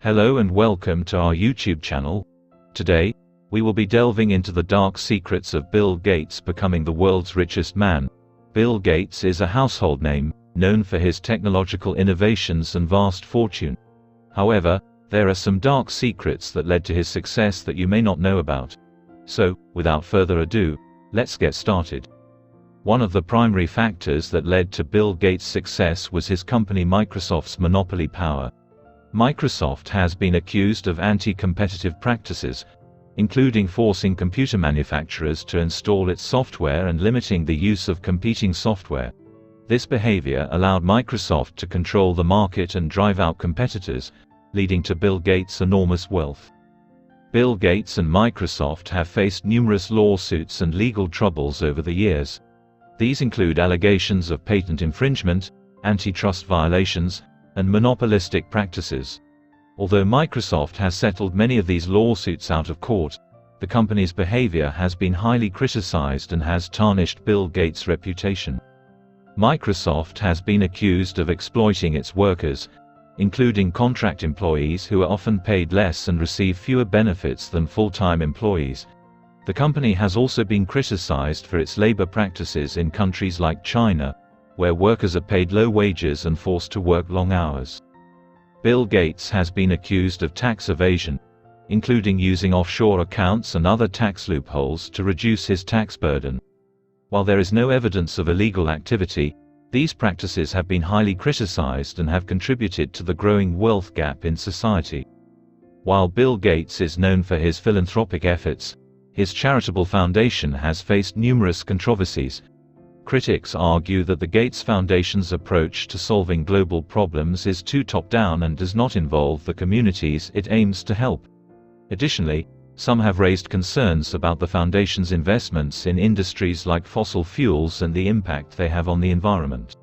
Hello and welcome to our YouTube channel. Today, we will be delving into the dark secrets of Bill Gates becoming the world's richest man. Bill Gates is a household name, known for his technological innovations and vast fortune. However, there are some dark secrets that led to his success that you may not know about. So, without further ado, let's get started. One of the primary factors that led to Bill Gates' success was his company Microsoft's monopoly power. Microsoft has been accused of anti-competitive practices, including forcing computer manufacturers to install its software and limiting the use of competing software. This behavior allowed Microsoft to control the market and drive out competitors, leading to Bill Gates' enormous wealth. Bill Gates and Microsoft have faced numerous lawsuits and legal troubles over the years. These include allegations of patent infringement, antitrust violations, and monopolistic practices. Although Microsoft has settled many of these lawsuits out of court, the company's behavior has been highly criticized and has tarnished Bill Gates' reputation. Microsoft has been accused of exploiting its workers, including contract employees who are often paid less and receive fewer benefits than full-time employees. The company has also been criticized for its labor practices in countries like China, where workers are paid low wages and forced to work long hours. Bill Gates has been accused of tax evasion, including using offshore accounts and other tax loopholes to reduce his tax burden. While there is no evidence of illegal activity, these practices have been highly criticized and have contributed to the growing wealth gap in society. While Bill Gates is known for his philanthropic efforts, his charitable foundation has faced numerous controversies. Critics argue that the Gates Foundation's approach to solving global problems is too top-down and does not involve the communities it aims to help. Additionally, some have raised concerns about the foundation's investments in industries like fossil fuels and the impact they have on the environment.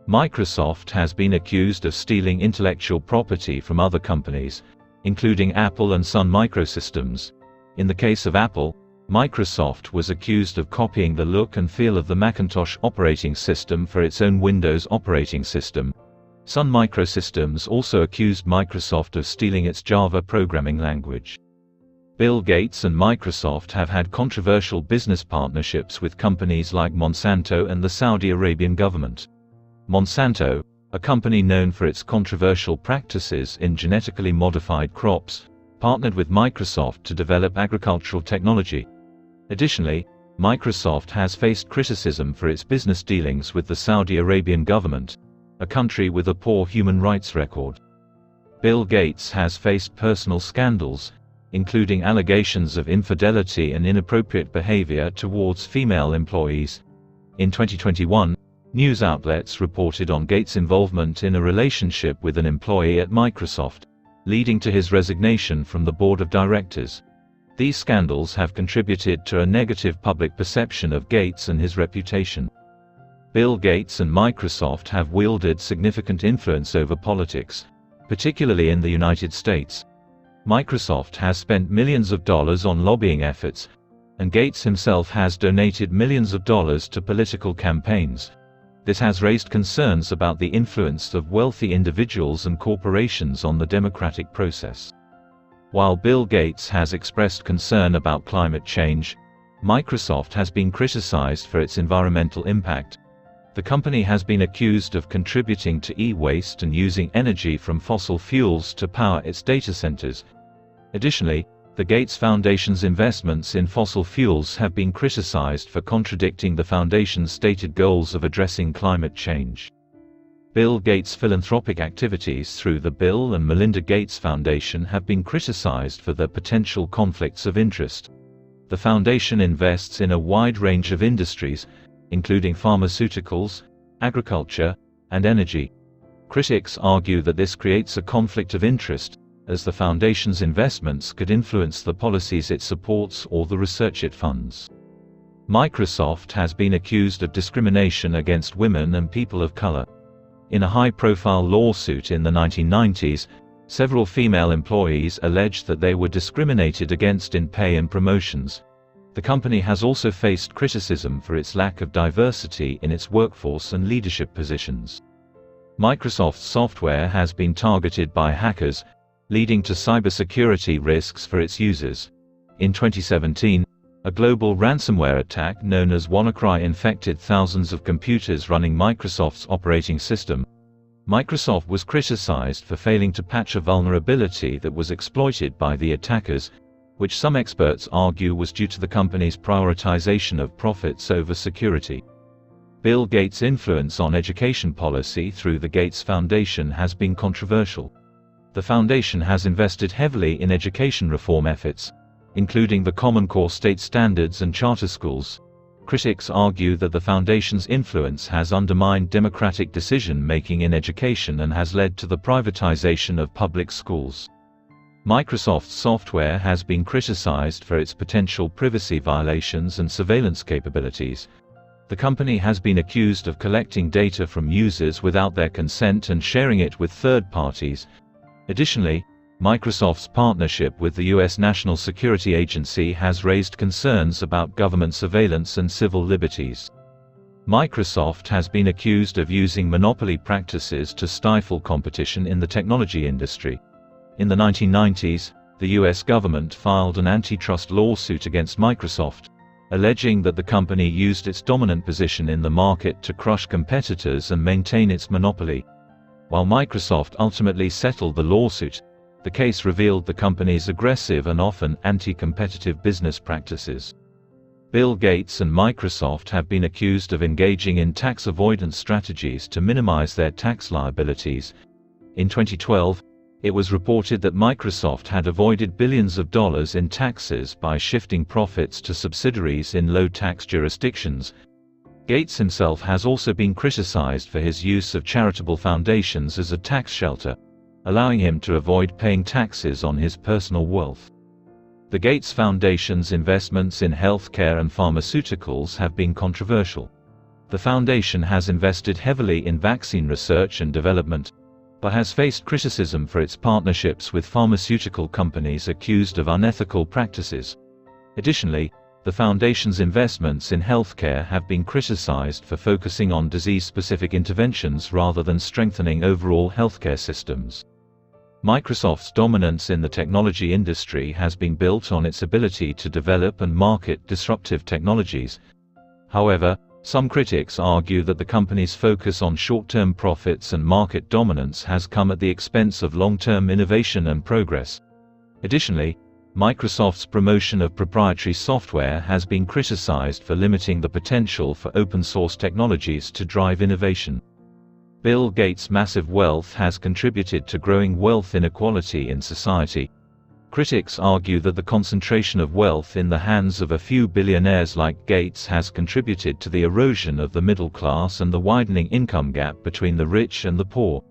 Microsoft has been accused of stealing intellectual property from other companies, including Apple and Sun Microsystems. In the case of Apple, Microsoft was accused of copying the look and feel of the Macintosh operating system for its own Windows operating system. Sun Microsystems also accused Microsoft of stealing its Java programming language. Bill Gates and Microsoft have had controversial business partnerships with companies like Monsanto and the Saudi Arabian government. Monsanto, a company known for its controversial practices in genetically modified crops, partnered with Microsoft to develop agricultural technology. Additionally, Microsoft has faced criticism for its business dealings with the Saudi Arabian government, a country with a poor human rights record. Bill Gates has faced personal scandals, including allegations of infidelity and inappropriate behavior towards female employees. In 2021, news outlets reported on Gates' involvement in a relationship with an employee at Microsoft, leading to his resignation from the board of directors. These scandals have contributed to a negative public perception of Gates and his reputation. Bill Gates and Microsoft have wielded significant influence over politics, particularly in the United States. Microsoft has spent millions of dollars on lobbying efforts, and Gates himself has donated millions of dollars to political campaigns. This has raised concerns about the influence of wealthy individuals and corporations on the democratic process. While Bill Gates has expressed concern about climate change, Microsoft has been criticized for its environmental impact. The company has been accused of contributing to e-waste and using energy from fossil fuels to power its data centers. Additionally, the Gates Foundation's investments in fossil fuels have been criticized for contradicting the foundation's stated goals of addressing climate change. Bill Gates' philanthropic activities through the Bill and Melinda Gates Foundation have been criticized for their potential conflicts of interest. The foundation invests in a wide range of industries, including pharmaceuticals, agriculture, and energy. Critics argue that this creates a conflict of interest, as the foundation's investments could influence the policies it supports or the research it funds. Microsoft has been accused of discrimination against women and people of color. In a high-profile lawsuit in the 1990s, several female employees alleged that they were discriminated against in pay and promotions. The company has also faced criticism for its lack of diversity in its workforce and leadership positions. Microsoft's software has been targeted by hackers, leading to cybersecurity risks for its users. In 2017, a global ransomware attack known as WannaCry infected thousands of computers running Microsoft's operating system. Microsoft was criticized for failing to patch a vulnerability that was exploited by the attackers, which some experts argue was due to the company's prioritization of profits over security. Bill Gates' influence on education policy through the Gates Foundation has been controversial. The foundation has invested heavily in education reform efforts, including the Common Core state standards and charter schools. Critics argue that the foundation's influence has undermined democratic decision-making in education and has led to the privatization of public schools. Microsoft's software has been criticized for its potential privacy violations and surveillance capabilities. The company has been accused of collecting data from users without their consent and sharing it with third parties. Additionally, Microsoft's partnership with the U.S. National Security Agency has raised concerns about government surveillance and civil liberties. Microsoft has been accused of using monopoly practices to stifle competition in the technology industry. In the 1990s, the U.S. government filed an antitrust lawsuit against Microsoft, alleging that the company used its dominant position in the market to crush competitors and maintain its monopoly. While Microsoft ultimately settled the lawsuit, the case revealed the company's aggressive and often anti-competitive business practices. Bill Gates and Microsoft have been accused of engaging in tax avoidance strategies to minimize their tax liabilities. In 2012, it was reported that Microsoft had avoided billions of dollars in taxes by shifting profits to subsidiaries in low-tax jurisdictions. Gates himself has also been criticized for his use of charitable foundations as a tax shelter, allowing him to avoid paying taxes on his personal wealth. The Gates Foundation's investments in healthcare and pharmaceuticals have been controversial. The foundation has invested heavily in vaccine research and development, but has faced criticism for its partnerships with pharmaceutical companies accused of unethical practices. Additionally, the foundation's investments in healthcare have been criticized for focusing on disease-specific interventions rather than strengthening overall healthcare systems. Microsoft's dominance in the technology industry has been built on its ability to develop and market disruptive technologies. However, some critics argue that the company's focus on short-term profits and market dominance has come at the expense of long-term innovation and progress. Additionally, Microsoft's promotion of proprietary software has been criticized for limiting the potential for open-source technologies to drive innovation. Bill Gates' massive wealth has contributed to growing wealth inequality in society. Critics argue that the concentration of wealth in the hands of a few billionaires like Gates has contributed to the erosion of the middle class and the widening income gap between the rich and the poor.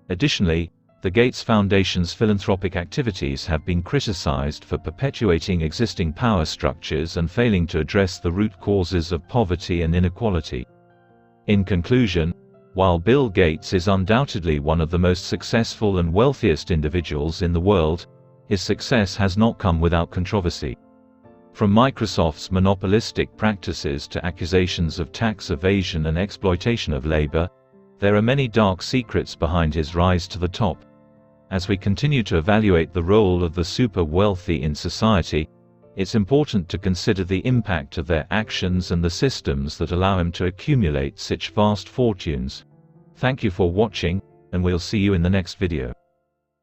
Additionally, the Gates Foundation's philanthropic activities have been criticized for perpetuating existing power structures and failing to address the root causes of poverty and inequality. In conclusion, while Bill Gates is undoubtedly one of the most successful and wealthiest individuals in the world, his success has not come without controversy. From Microsoft's monopolistic practices to accusations of tax evasion and exploitation of labor, there are many dark secrets behind his rise to the top. As we continue to evaluate the role of the super wealthy in society, it's important to consider the impact of their actions and the systems that allow him to accumulate such vast fortunes. Thank you for watching, and we'll see you in the next video.